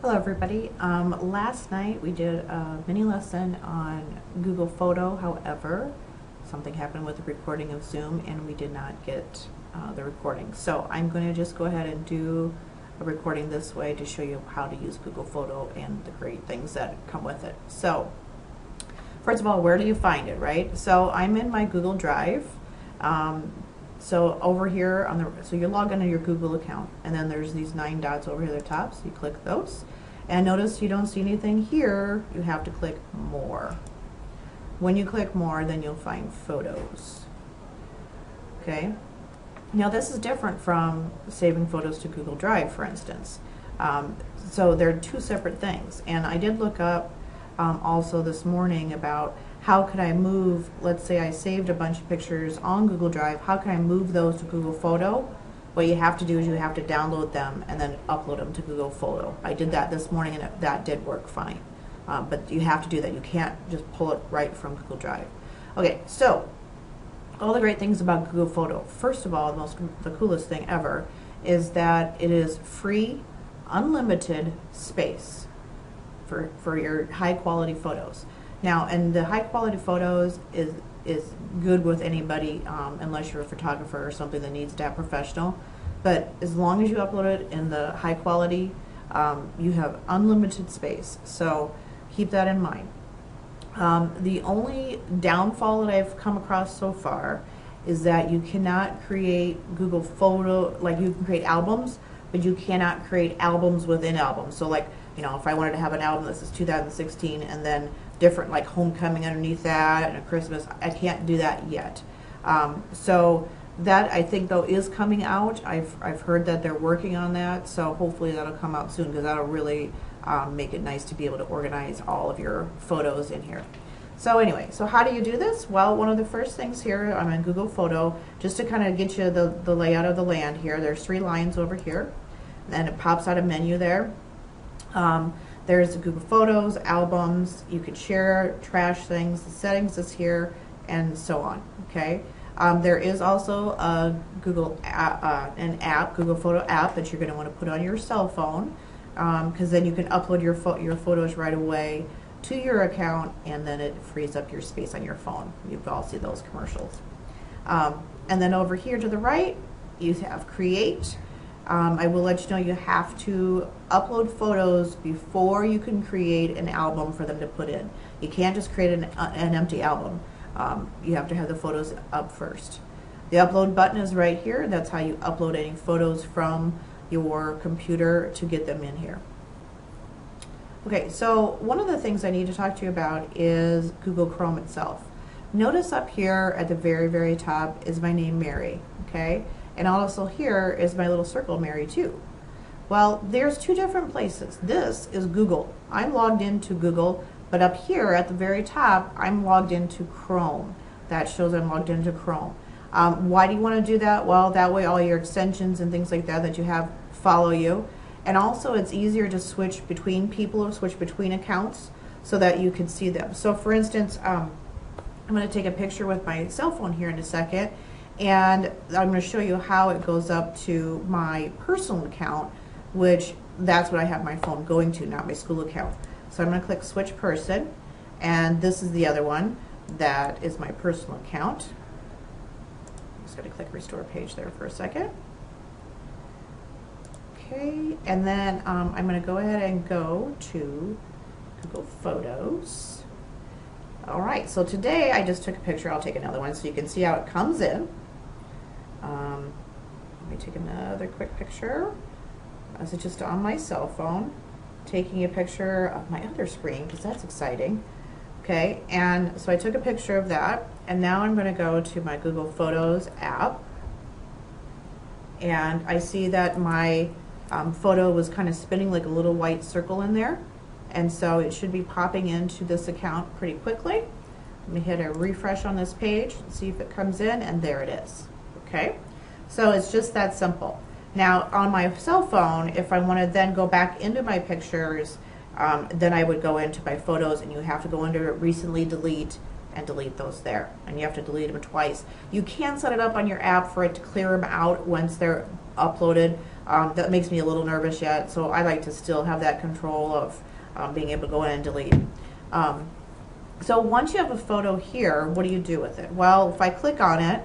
Hello everybody. Last night we did a mini lesson on Google Photo. However, something happened with the recording of Zoom and we did not get the recording. So I'm going to just go ahead and do a recording this way to show you how to use Google Photo and the great things that come with it. So first of all, where do you find it, right? So I'm in my Google Drive. So over here so you log into your Google account, and then there's these 9 dots over here at the top, so you click those. And notice you don't see anything here, you have to click more. When you click more, then you'll find photos. Okay? Now this is different from saving photos to Google Drive, for instance. So they're two separate things. And I did look up also this morning about how could I move, let's say I saved a bunch of pictures on Google Drive, how can I move those to Google Photo? What you have to do is you have to download them and then upload them to Google Photo. I did that this morning and that did work fine. But you have to do that. You can't just pull it right from Google Drive. Okay, so all the great things about Google Photo. First of all, the coolest thing ever is that it is free, unlimited space for your high quality photos. Now, and the high quality photos is good with anybody, unless you're a photographer or something that needs that professional. But as long as you upload it in the high quality, you have unlimited space. So keep that in mind. The only downfall that I've come across so far is that you cannot create Google Photo, like you can create albums, but you cannot create albums within albums. So like, you know, if I wanted to have an album that says 2016 and then different like homecoming underneath that and a Christmas, I can't do that yet. So that I think though is coming out. I've heard that they're working on that, so hopefully that'll come out soon because that'll really make it nice to be able to organize all of your photos in here. So anyway, so how do you do this? Well, one of the first things here, I'm in Google Photo, just to kind of get you the layout of the land here. There's 3 lines over here, and it pops out a menu there. There's Google Photos, albums, you could share, trash things, the settings is here, and so on, okay? There is also a Google Google Photo app that you're going to want to put on your cell phone, because then you can upload your photos right away to your account, and then it frees up your space on your phone. You've all seen those commercials. And then over here to the right, you have Create. I will let you know you have to upload photos before you can create an album for them to put in. You can't just create an empty album. You have to have the photos up first. The upload button is right here. That's how you upload any photos from your computer to get them in here. Okay, so one of the things I need to talk to you about is Google Chrome itself. Notice up here at the very, very top is my name, Mary, okay? And also here is my little circle, Mary too. Well, there's 2 different places. This is Google. I'm logged into Google, but up here at the very top, I'm logged into Chrome. That shows I'm logged into Chrome. Why do you want to do that? Well, that way all your extensions and things like that you have follow you. And also it's easier to switch between people or switch between accounts so that you can see them. So for instance, I'm going to take a picture with my cell phone here in a second, and I'm going to show you how it goes up to my personal account, which that's what I have my phone going to, not my school account. So I'm going to click Switch Person, and this is the other one that is my personal account. I'm just going to click Restore Page there for a second. Okay, and then I'm going to go ahead and go to Google Photos. All right, so today I just took a picture. I'll take another one so you can see how it comes in. Let me take another quick picture. This is just on my cell phone, taking a picture of my other screen because that's exciting. Okay, and so I took a picture of that, and now I'm going to go to my Google Photos app, and I see that my photo was kind of spinning like a little white circle in there, and so it should be popping into this account pretty quickly. Let me hit a refresh on this page and see if it comes in, and there it is. Okay, so it's just that simple. Now on my cell phone, if I want to then go back into my pictures, then I would go into my photos, and you have to go under recently delete and delete those there, and you have to delete them twice. You can set it up on your app for it to clear them out once they're uploaded, That makes me a little nervous yet, so I like to still have that control of being able to go in and delete. So once you have a photo here, what do you do with it? Well, if I click on it,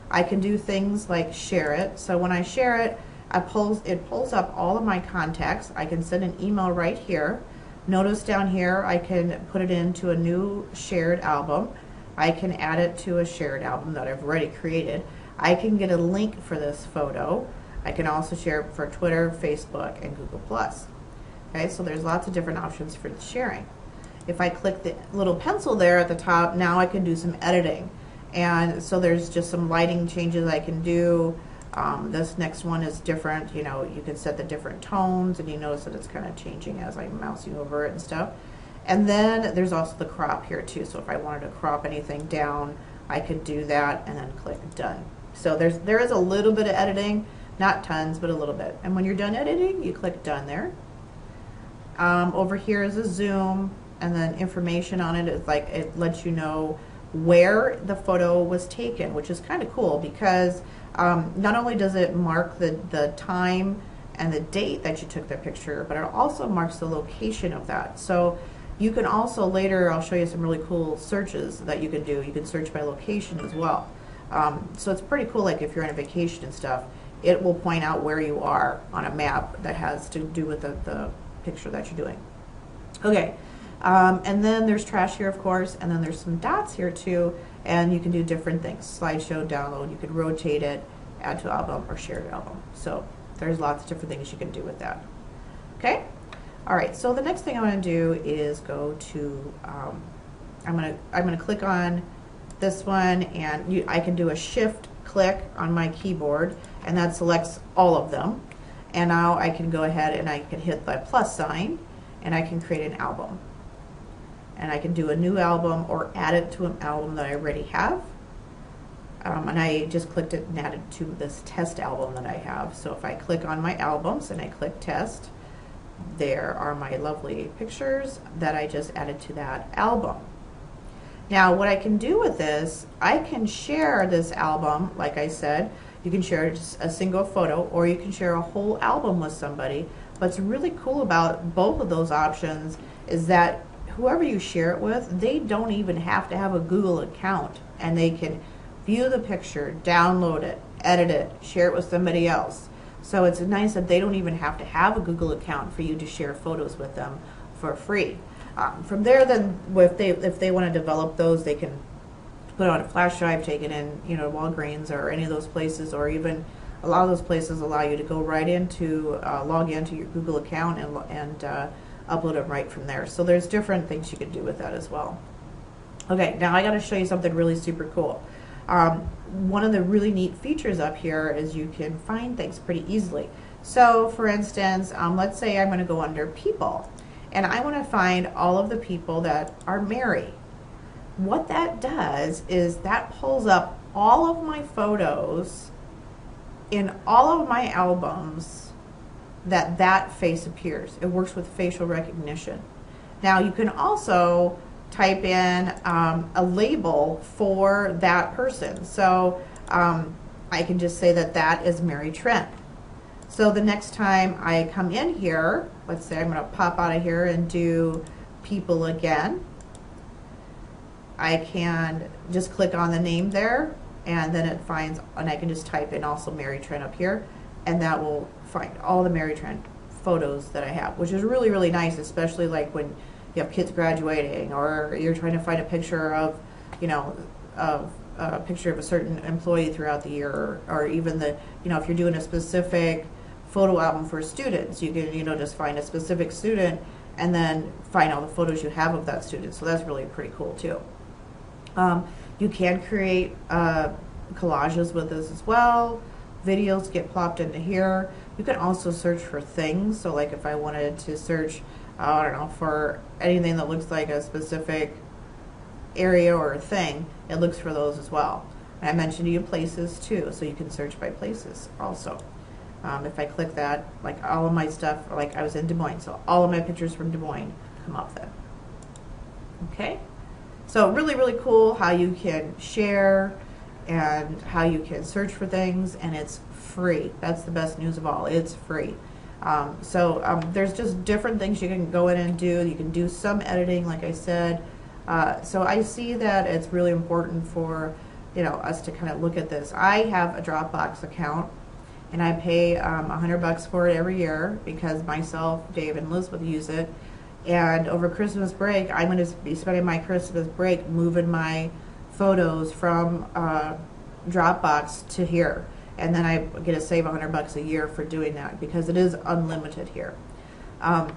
I can do things like share it. So when I share it, it pulls up all of my contacts. I can send an email right here. Notice down here I can put it into a new shared album. I can add it to a shared album that I've already created. I can get a link for this photo. I can also share it for Twitter, Facebook, and Google+. Okay, so there's lots of different options for sharing. If I click the little pencil there at the top, now I can do some editing. And so there's just some lighting changes I can do. This next one is different. You know, you can set the different tones, and you notice that it's kind of changing as I'm mousing over it and stuff. And then there's also the crop here too. So if I wanted to crop anything down, I could do that and then click done. So there is a little bit of editing, not tons, but a little bit. And when you're done editing, you click done there. Over here is a zoom, and then information on it is like it lets you know where the photo was taken, which is kind of cool because not only does it mark the time and the date that you took the picture, but it also marks the location of that. So you can also later, I'll show you some really cool searches that you can do. You can search by location as well. So it's pretty cool, like if you're on a vacation and stuff, it will point out where you are on a map that has to do with the picture that you're doing. Okay. And then there's trash here, of course, and then there's some dots here too, and you can do different things. Slideshow, download, you can rotate it, add to album, or share to album. So there's lots of different things you can do with that. Okay? All right, so the next thing I want to do is go to, I'm gonna click on this one, and I can do a shift click on my keyboard, and that selects all of them. And now I can go ahead and I can hit the plus sign, and I can create an album. And I can do a new album or add it to an album that I already have. And I just clicked it and added to this test album that I have. So if I click on my albums and I click test, there are my lovely pictures that I just added to that album. Now what I can do with this, I can share this album, like I said. You can share just a single photo, or you can share a whole album with somebody. What's really cool about both of those options is that whoever you share it with, they don't even have to have a Google account, and they can view the picture, download it, edit it, share it with somebody else. So it's nice that they don't even have to have a Google account for you to share photos with them for free. From there, then, if they want to develop those, they can put it on a flash drive, take it in, you know, Walgreens or any of those places, or even a lot of those places allow you to go right into, log into your Google account and upload them right from there. So there's different things you can do with that as well. Okay, now I got to show you something really super cool. One of the really neat features up here is you can find things pretty easily. So for instance, let's say I'm going to go under people, and I want to find all of the people that are married. What that does is that pulls up all of my photos in all of my albums that face appears. It works with facial recognition. Now you can also type in a label for that person. So I can just say that is Mary Trent. So the next time I come in here, let's say I'm going to pop out of here and do people again. I can just click on the name there, and then it finds, and I can just type in also Mary Trent up here, and that will find all the Mary Trent photos that I have, which is really, really nice, especially like when you have kids graduating, or you're trying to find a picture of, you know, of a picture of a certain employee throughout the year, or even the, you know, if you're doing a specific photo album for students, you can, you know, just find a specific student and then find all the photos you have of that student. So that's really pretty cool too. You can create collages with this as well. Videos get plopped into here. You can also search for things. So like if I wanted to search, I don't know, for anything that looks like a specific area or a thing, it looks for those as well. And I mentioned to you places too, so you can search by places also. If I click that, like all of my stuff, like I was in Des Moines, so all of my pictures from Des Moines come up then. Okay? So really, really cool how you can share and how you can search for things, and it's free. That's the best news of all. It's free. There's just different things you can go in and do. You can do some editing, like I said. So I see that it's really important for us to kind of look at this. I have a Dropbox account, and I pay $100 for it every year because myself, Dave, and Elizabeth use it. And over Christmas break, I'm going to be spending my Christmas break moving my photos from Dropbox to here. And then I get to save $100 a year for doing that because it is unlimited here. I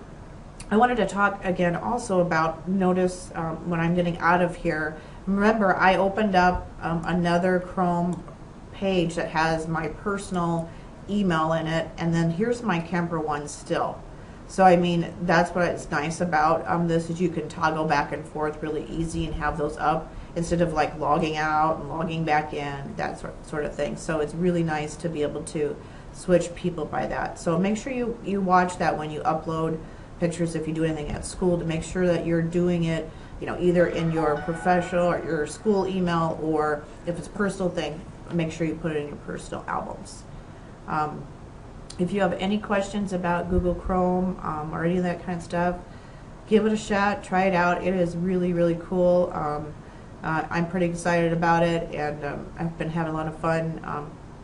wanted to talk again also about notice when I'm getting out of here. Remember, I opened up another Chrome page that has my personal email in it, and then here's my Kemper one still. So I mean, that's what's nice about this is you can toggle back and forth really easy and have those up instead of like logging out and logging back in, that sort of thing. So it's really nice to be able to switch people by that. So make sure you watch that when you upload pictures, if you do anything at school, to make sure that you're doing it either in your professional or your school email, or if it's a personal thing, make sure you put it in your personal albums. If you have any questions about Google Chrome or any of that kind of stuff, give it a shot, try it out. It is really, really cool. I'm pretty excited about it, and I've been having a lot of fun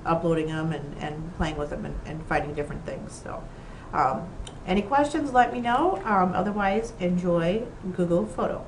uploading them and playing with them and finding different things. So any questions, let me know. Otherwise, enjoy Google Photo.